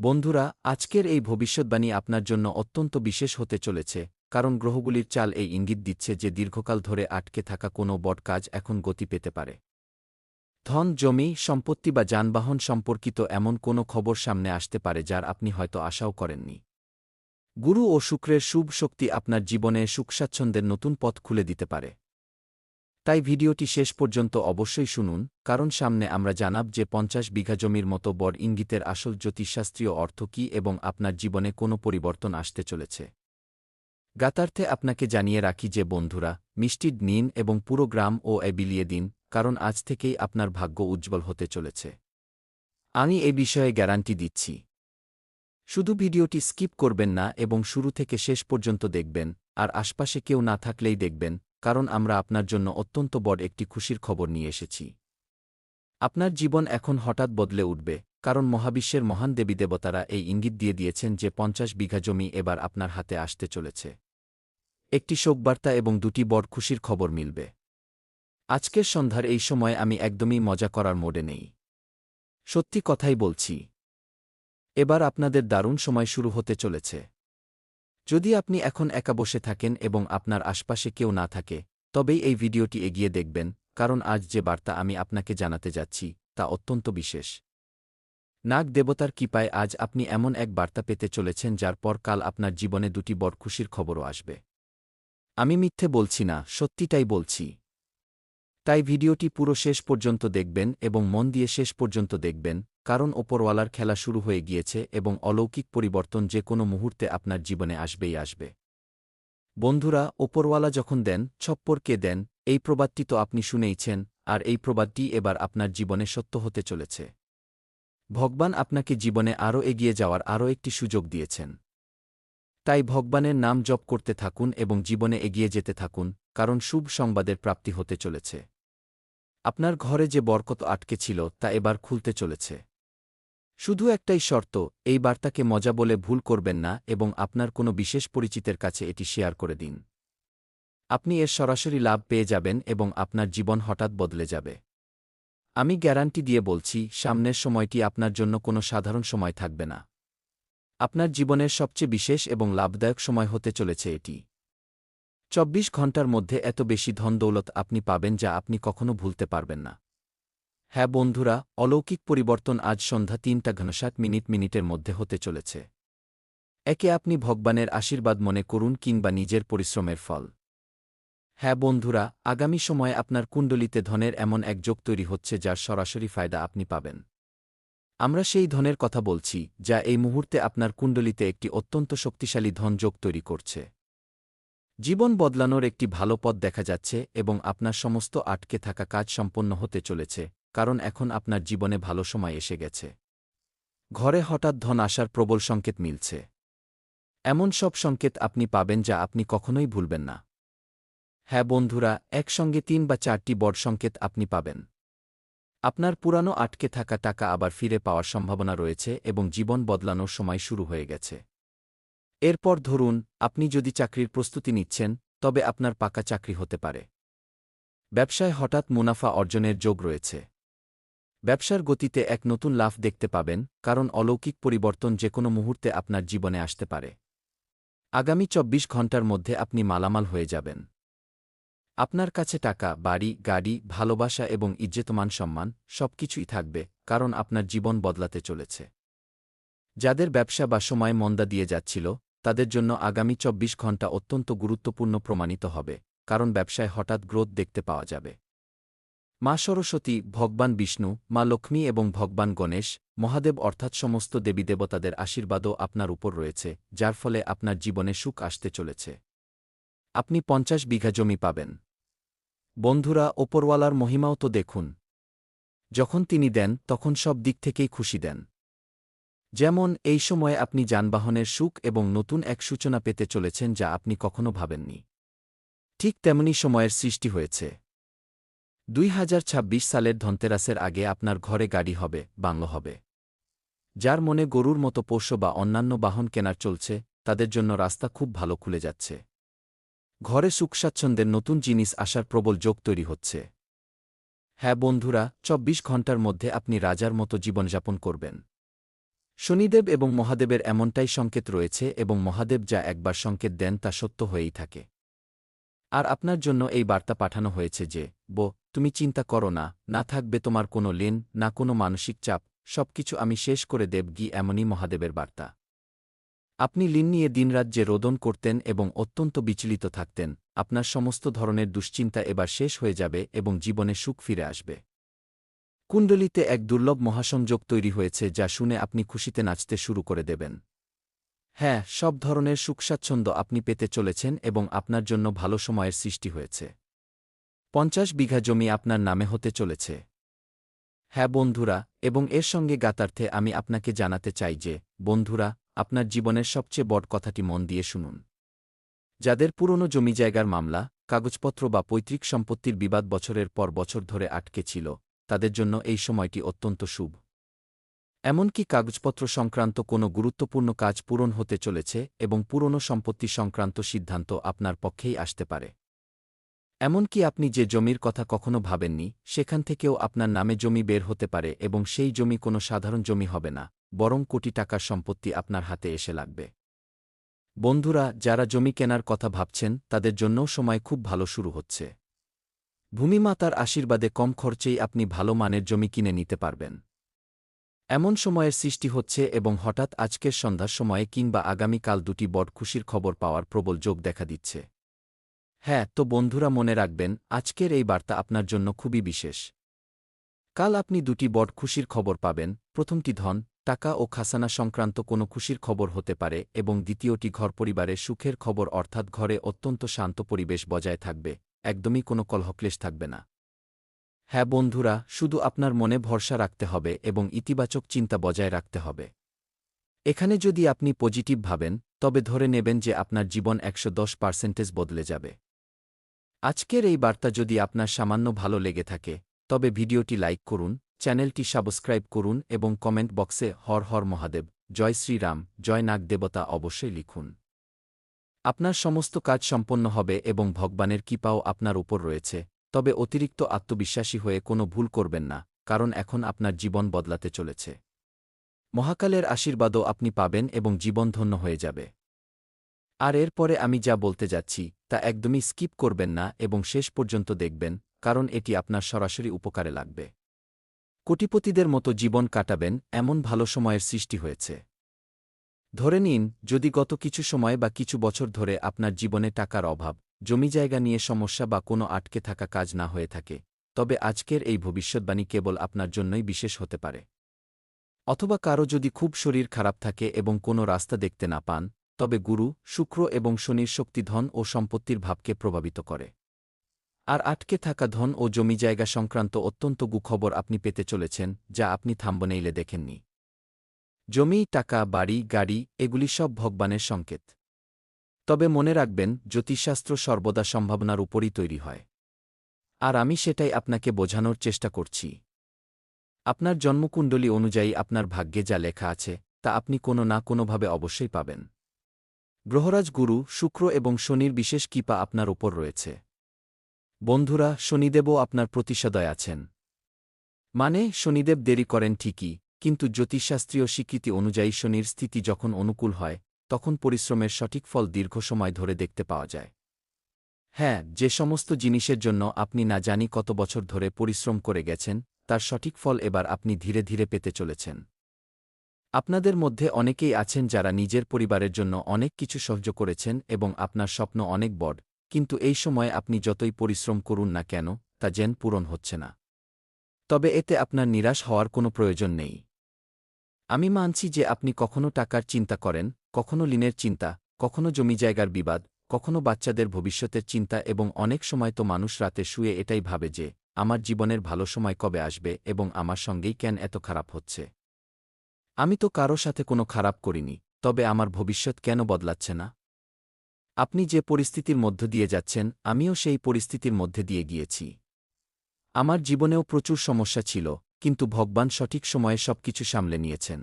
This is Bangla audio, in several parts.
বন্ধুরা, আজকের এই ভবিষ্যদ্বাণী আপনার জন্য অত্যন্ত বিশেষ হতে চলেছে, কারণ গ্রহগুলির চাল এই ইঙ্গিত দিচ্ছে যে দীর্ঘকাল ধরে আটকে থাকা কোনো বড় কাজ এখন গতি পেতে পারে। ধন, জমি, সম্পত্তি বা যানবাহন সম্পর্কিত এমন কোনো খবর সামনে আসতে পারে যার আপনি হয়তো আশাও করেননি। গুরু ও শুক্রের শুভ শক্তি আপনার জীবনে সুখ-স্বাচ্ছন্দ্যের নতুন পথ খুলে দিতে পারে। তাই ভিডিওটি শেষ পর্যন্ত অবশ্যই শুনুন, কারণ সামনে আমরা জানাব যে ৫০ বিঘা জমির মতো বড় ইঙ্গিতের আসল জ্যোতিষশাস্ত্রীয় অর্থ কী এবং আপনার জীবনে কোনো পরিবর্তন আসতে চলেছে। জ্ঞাতার্থে আপনাকে জানিয়ে রাখি যে বন্ধুরা, মিষ্টি নিন এবং পুরো গ্রাম ও বিলিয়ে দিন, কারণ আজ থেকেই আপনার ভাগ্য উজ্জ্বল হতে চলেছে। আমি এ বিষয়ে গ্যারান্টি দিচ্ছি। শুধু ভিডিওটি স্কিপ করবেন না এবং শুরু থেকে শেষ পর্যন্ত দেখবেন, আর আশপাশে কেউ না থাকলেই দেখবেন, কারণ আমরা আপনার জন্য অত্যন্ত বড় একটি খুশির খবর নিয়ে এসেছি। আপনার জীবন এখন হঠাৎ বদলে উঠবে, কারণ মহাবিশ্বের মহান দেবীদেবতারা এই ইঙ্গিত দিয়ে দিয়েছেন যে ৫০ বিঘা জমি এবার আপনার হাতে আসতে চলেছে। একটি শোকবার্তা এবং দুটি বড় খুশির খবর মিলবে। আজকের সন্ধ্যার এই সময় আমি একদমই মজা করার মোডে নেই। সত্যি কথাই বলছি। এবার আপনাদের দারুণ সময় শুরু হতে চলেছে। যদি আপনি এখন একা বসে থাকেন এবং আপনার আশপাশে কেউ না থাকে, তবেই এই ভিডিওটি এগিয়ে দেখবেন, কারণ আজ যে বার্তা আমি আপনাকে জানাতে যাচ্ছি তা অত্যন্ত বিশেষ। নাগ দেবতার কৃপায় আজ আপনি এমন এক বার্তা পেতে চলেছেন যার পর কাল আপনার জীবনে দুটি বড় খুশির খবরও আসবে। আমি মিথ্যে বলছি না, সত্যিটাই বলছি। তাই ভিডিওটি পুরো শেষ পর্যন্ত দেখবেন এবং মন দিয়ে শেষ পর্যন্ত দেখবেন, কারণ ওপরওয়ালার খেলা শুরু হয়ে গিয়েছে এবং অলৌকিক পরিবর্তন যে কোনো মুহূর্তে আপনার জীবনে আসবেই আসবে। বন্ধুরা, ওপরওয়ালা যখন দেন, ছপ্পরকে দেন, এই প্রবাদটি তো আপনি শুনেইছেন, আর এই প্রবাদটি এবার আপনার জীবনে সত্য হতে চলেছে। ভগবান আপনাকে জীবনে আরও এগিয়ে যাওয়ার আরও একটি সুযোগ দিয়েছেন। তাই ভগবানের নাম জপ করতে থাকুন এবং জীবনে এগিয়ে যেতে থাকুন, কারণ শুভ সংবাদের প্রাপ্তি হতে চলেছে। আপনার ঘরে যে বরকত আটকে ছিল তা এবার খুলতে চলেছে। শুধু একটাই শর্ত, এই বার্তাকে মজা বলে ভুল করবেন না এবং আপনার কোনো বিশেষ পরিচিতের কাছে এটি শেয়ার করে দিন। আপনি এর সরাসরি লাভ পেয়ে যাবেন এবং আপনার জীবন হঠাৎ বদলে যাবে। আমি গ্যারান্টি দিয়ে বলছি, সামনের সময়টি আপনার জন্য কোনো সাধারণ সময় থাকবে না। আপনার জীবনের সবচেয়ে বিশেষ এবং লাভদায়ক সময় হতে চলেছে এটি। ২৪ ঘণ্টার মধ্যে এত বেশি ধন-দৌলত আপনি পাবেন যা আপনি কখনো ভুলতে পারবেন না। হ্যাঁ বন্ধুরা, অলৌকিক পরিবর্তন আজ সন্ধ্যা ৩:৬০ মিনিটের মধ্যে হতে চলেছে। একে আপনি ভগবানের আশীর্বাদ মনে করুন কিংবা নিজের পরিশ্রমের ফল। হ্যাঁ বন্ধুরা, আগামী সময়ে আপনার কুণ্ডলিতে ধনের এমন এক যোগ তৈরি হচ্ছে যার সরাসরি ফায়দা আপনি পাবেন। আমরা সেই ধনের কথা বলছি, যা এই মুহূর্তে আপনার কুণ্ডলিতে একটি অত্যন্ত শক্তিশালী ধন যোগ তৈরি করছে। জীবন বদলানোর একটি ভালো পথ দেখা যাচ্ছে এবং আপনার সমস্ত আটকে থাকা কাজ সম্পন্ন হতে চলেছে, কারণ এখন আপনার জীবনে ভালো সময় এসে গেছে। ঘরে হঠাৎ ধন আসার প্রবল সংকেত মিলছে। এমন সব সংকেত আপনি পাবেন যা আপনি কখনোই ভুলবেন না। হ্যাঁ বন্ধুরা, একসঙ্গে ৩ বা ৪টি বড় সংকেত আপনি পাবেন। আপনার পুরানো আটকে থাকা টাকা আবার ফিরে পাওয়ার সম্ভাবনা রয়েছে এবং জীবন বদলানোর সময় শুরু হয়ে গেছে। এরপর ধরুন, আপনি যদি চাকরির প্রস্তুতি নিচ্ছেন, তবে আপনার পাকা চাকরি হতে পারে। ব্যবসায় হঠাৎ মুনাফা অর্জনের যোগ রয়েছে। ব্যবসার গতিতে এক নতুন লাফ দেখতে পাবেন, কারণ অলৌকিক পরিবর্তন যে কোনো মুহূর্তে আপনার জীবনে আসতে পারে। আগামী ২৪ ঘণ্টার মধ্যে আপনি মালামাল হয়ে যাবেন। আপনার কাছে টাকা, বাড়ি, গাড়ি, ভালোবাসা এবং ইজ্জতমান সম্মান সবকিছুই থাকবে, কারণ আপনার জীবন বদলাতে চলেছে। যাদের ব্যবসা বা সময় মন্দা দিয়ে যাচ্ছিল, তাদের জন্য আগামী ২৪ ঘণ্টা অত্যন্ত গুরুত্বপূর্ণ প্রমাণিত হবে, কারণ ব্যবসায় হঠাৎ গ্রোথ দেখতে পাওয়া যাবে। মা সরস্বতী, ভগবান বিষ্ণু, মা লক্ষ্মী এবং ভগবান গণেশ, মহাদেব অর্থাৎ সমস্ত দেবীদেবতাদের আশীর্বাদও আপনার উপর রয়েছে, যার ফলে আপনার জীবনে সুখ আসতে চলেছে। আপনি ৫০ বিঘা জমি পাবেন। বন্ধুরা, ওপরওয়ালার মহিমাও তো দেখুন। যখন তিনি দেন, তখন সব দিক থেকেই খুশি দেন। যেমন এই সময়ে আপনি যানবাহনের সুখ এবং নতুন এক সূচনা পেতে চলেছেন যা আপনি কখনো ভাবেননি। ঠিক তেমনি সময়ের সৃষ্টি হয়েছে। ২০২৬ সালের ধনতেরাসের আগে আপনার ঘরে গাড়ি হবে, বাংলো হবে। যার মনে গরুর মতো পোষ্য বা অন্যান্য বাহন কেনার চলছে, তাদের জন্য রাস্তা খুব ভালো খুলে যাচ্ছে। ঘরে সুখ-স্বাচ্ছন্দ্যের নতুন জিনিস আসার প্রবল যোগ তৈরি হচ্ছে। হ্যাঁ বন্ধুরা, ২৪ ঘণ্টার মধ্যে আপনি রাজার মতো জীবনযাপন করবেন। শনিদেব এবং মহাদেবের এমনটাই সংকেত রয়েছে এবং মহাদেব যা একবার সংকেত দেন তা সত্য হয়েই থাকে। আর আপনার জন্য এই বার্তা পাঠানো হয়েছে যে, তুমি চিন্তা করো না, না থাকবে তোমার কোনো লেন, না কোনো মানসিক চাপ, সবকিছু আমি শেষ করে দেব এমনই মহাদেবের বার্তা। আপনি ঋণ নিয়ে দিনরাত যে রোদন করতেন এবং অত্যন্ত বিচলিত থাকতেন, আপনার সমস্ত ধরনের দুশ্চিন্তা এবার শেষ হয়ে যাবে এবং জীবনে সুখ ফিরে আসবে। কুণ্ডলিতে এক দুর্লভ মহাসংযোগ তৈরি হয়েছে যা শুনে আপনি খুশিতে নাচতে শুরু করে দেবেন। হ্যাঁ, সব ধরনের সুখস্বাচ্ছন্দ্য আপনি পেতে চলেছেন এবং আপনার জন্য ভালো সময়ের সৃষ্টি হয়েছে। ৫০ বিঘা জমি আপনার নামে হতে চলেছে। হ্যাঁ বন্ধুরা, এবং এর সঙ্গে গাতার্থে আমি আপনাকে জানাতে চাই যে, বন্ধুরা, আপনার জীবনের সবচেয়ে বড় কথাটি মন দিয়ে শুনুন। যাদের পুরনো জমি জায়গার মামলা, কাগজপত্র বা পৈতৃক সম্পত্তির বিবাদ বছরের পর বছর ধরে আটকে ছিল, তাদের জন্য এই সময়টি অত্যন্ত শুভ। এমনকি কাগজপত্র সংক্রান্ত কোনো গুরুত্বপূর্ণ কাজ পূরণ হতে চলেছে এবং পুরনো সম্পত্তি সংক্রান্ত সিদ্ধান্ত আপনার পক্ষেই আসতে পারে। এমনকি আপনি যে জমির কথা কখনো ভাবেননি, সেখান থেকেও আপনার নামে জমি বের হতে পারে এবং সেই জমি কোনো সাধারণ জমি হবে না, বরং কোটি টাকার সম্পত্তি আপনার হাতে এসে লাগবে। বন্ধুরা, যারা জমি কেনার কথা ভাবছেন তাদের জন্যও সময় খুব ভালো শুরু হচ্ছে। ভূমিমাতার আশীর্বাদে কম খরচেই আপনি ভালো মানের জমি কিনে নিতে পারবেন। এমন সময়ের সৃষ্টি হচ্ছে এবং হঠাৎ আজকের সন্ধ্যার সময়ে কিংবা আগামীকাল দুটি বড় খুশির খবর পাওয়ার প্রবল যোগ দেখা দিচ্ছে। হ্যাঁ, তো বন্ধুরা মনে রাখবেন, আজকের এই বার্তা আপনার জন্য খুবই বিশেষ। কাল আপনি দুটি বড় খুশির খবর পাবেন। প্রথমটি ধন, টাকা ও খাসানা সংক্রান্ত কোনো খুশির খবর হতে পারে এবং দ্বিতীয়টি ঘর পরিবারের সুখের খবর, অর্থাৎ ঘরে অত্যন্ত শান্ত পরিবেশ বজায় থাকবে, একদমই কোনো কলহক্লেশ থাকবে না। হ্যাঁ বন্ধুরা, শুধু আপনার মনে ভরসা রাখতে হবে এবং ইতিবাচক চিন্তা বজায় রাখতে হবে। এখানে যদি আপনি পজিটিভ ভাবেন, তবে ধরে নেবেন যে আপনার জীবন ১১০% বদলে যাবে। আজকের এই বার্তা যদি আপনার সামান্য ভালো লেগে থাকে, তবে ভিডিওটি লাইক করুন, চ্যানেলটি সাবস্ক্রাইব করুন এবং কমেন্ট বক্সে হর হর মহাদেব, জয় শ্রীরাম, জয় নাগদেবতা অবশ্যই লিখুন। আপনার সমস্ত কাজ সম্পন্ন হবে এবং ভগবানের কৃপাও আপনার উপর রয়েছে। তবে অতিরিক্ত আত্মবিশ্বাসী হয়ে কোনো ভুল করবেন না, কারণ এখন আপনার জীবন বদলাতে চলেছে। মহাকালের আশীর্বাদও আপনি পাবেন এবং জীবন ধন্য হয়ে যাবে। আর এরপরে আমি যা বলতে যাচ্ছি তা একদমই স্কিপ করবেন না এবং শেষ পর্যন্ত দেখবেন, কারণ এটি আপনার সরাসরি উপকারে লাগবে। কোটিপতিদের মতো জীবন কাটাবেন এমন ভালো সময়ের সৃষ্টি হয়েছে। ধরে নিন, যদি গত কিছু সময় বা কিছু বছর ধরে আপনার জীবনে টাকার অভাব, জমি জায়গা নিয়ে সমস্যা বা কোনো আটকে থাকা কাজ না হয়ে থাকে, তবে আজকের এই ভবিষ্যদ্বাণী কেবল আপনার জন্যই বিশেষ হতে পারে। অথবা কারও যদি খুব শরীর খারাপ থাকে এবং কোনো রাস্তা দেখতে না পান, তবে গুরু, শুক্র এবং শনির শক্তি ধন ও সম্পত্তির ভাবকে প্রভাবিত করে। আর আটকে থাকা ধন ও জমি জায়গা সংক্রান্ত অত্যন্ত গুখবর আপনি পেতে চলেছেন, যা আপনি থাম্বনেইলে দেখেননি। জমি, টাকা, বাড়ি, গাড়ি, এগুলি সব ভগবানের সংকেত। তবে মনে রাখবেন, জ্যোতিষশাস্ত্র সর্বদা সম্ভাবনার উপরই তৈরি হয়। আর আমি সেটাই আপনাকে বোঝানোর চেষ্টা করছি। আপনার জন্মকুণ্ডলী অনুযায়ী আপনার ভাগ্যে যা লেখা আছে, তা আপনি কোনো না কোনোভাবে অবশ্যই পাবেন। গ্রহরাজ গুরু, শুক্র এবং শনির বিশেষ কৃপা আপনার উপর রয়েছে। বন্ধুরা, শনিদেবও আপনার প্রতি সদয় আছেন। মানে, শনিদেব দেরি করেন ঠিকই, কিন্তু জ্যোতিষশাস্ত্রীয় স্বীকৃতি অনুযায়ী শনির স্থিতি যখন অনুকূল হয়, তখন পরিশ্রমের সঠিক ফল দীর্ঘ সময় ধরে দেখতে পাওয়া যায়। হ্যাঁ, যে সমস্ত জিনিসের জন্য আপনি না জানি কত বছর ধরে পরিশ্রম করে গেছেন, তার সঠিক ফল এবার আপনি ধীরে ধীরে পেতে চলেছেন। আপনাদের মধ্যে অনেকেই আছেন যারা নিজের পরিবারের জন্য অনেক কিছু সহ্য করেছেন এবং আপনার স্বপ্ন অনেক বড়, কিন্তু এই সময়ে আপনি যতই পরিশ্রম করুন না কেন, তা যেন পূরণ হচ্ছে না। তবে এতে আপনার নিরাশ হওয়ার কোনো প্রয়োজন নেই। আমি মানছি যে আপনি কখনো টাকার চিন্তা করেন, কখনো ঋণের চিন্তা, কখনো জমি জায়গার বিবাদ, কখনো বাচ্চাদের ভবিষ্যতের চিন্তা এবং অনেক সময় তো মানুষ রাতে শুয়ে এটাই ভাবে যে, আমার জীবনের ভালো সময় কবে আসবে এবং আমার সঙ্গেই কেন এত খারাপ হচ্ছে। আমি তো কারো সাথে কোনো খারাপ করিনি, তবে আমার ভবিষ্যৎ কেন বদলাচ্ছে না? আপনি যে পরিস্থিতির মধ্য দিয়ে যাচ্ছেন, আমিও সেই পরিস্থিতির মধ্যে দিয়ে গিয়েছি। আমার জীবনেও প্রচুর সমস্যা ছিল, কিন্তু ভগবান সঠিক সময়ে সবকিছু সামলে নিয়েছেন।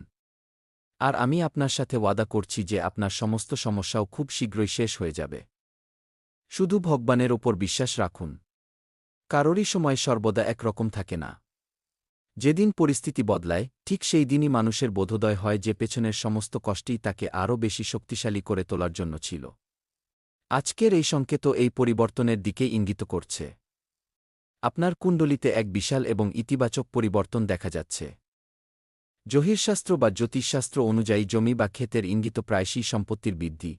আর আমি আপনার সাথে ওয়াদা করছি যে আপনার সমস্ত সমস্যাও খুব শীঘ্রই শেষ হয়ে যাবে। শুধু ভগবানের ওপর বিশ্বাস রাখুন। কারোরই সময় সর্বদা একরকম থাকে না। যেদিন পরিস্থিতি বদলায় ঠিক সেই দিনই মানুষের বোধোদয় হয় যে পেছনের সমস্ত কষ্টই তাকে আরও বেশি শক্তিশালী করে তোলার জন্য ছিল। আজকের এই সংকেত এই পরিবর্তনের দিকে ইঙ্গিত করছে। আপনার কুণ্ডলিতে এক বিশাল এবং ইতিবাচক পরিবর্তন দেখা যাচ্ছে। জ্যোতিষশাস্ত্র বা জ্যোতিষশাস্ত্র অনুযায়ী জমি বা ক্ষেতের ইঙ্গিত প্রায়শই সম্পত্তির বৃদ্ধি,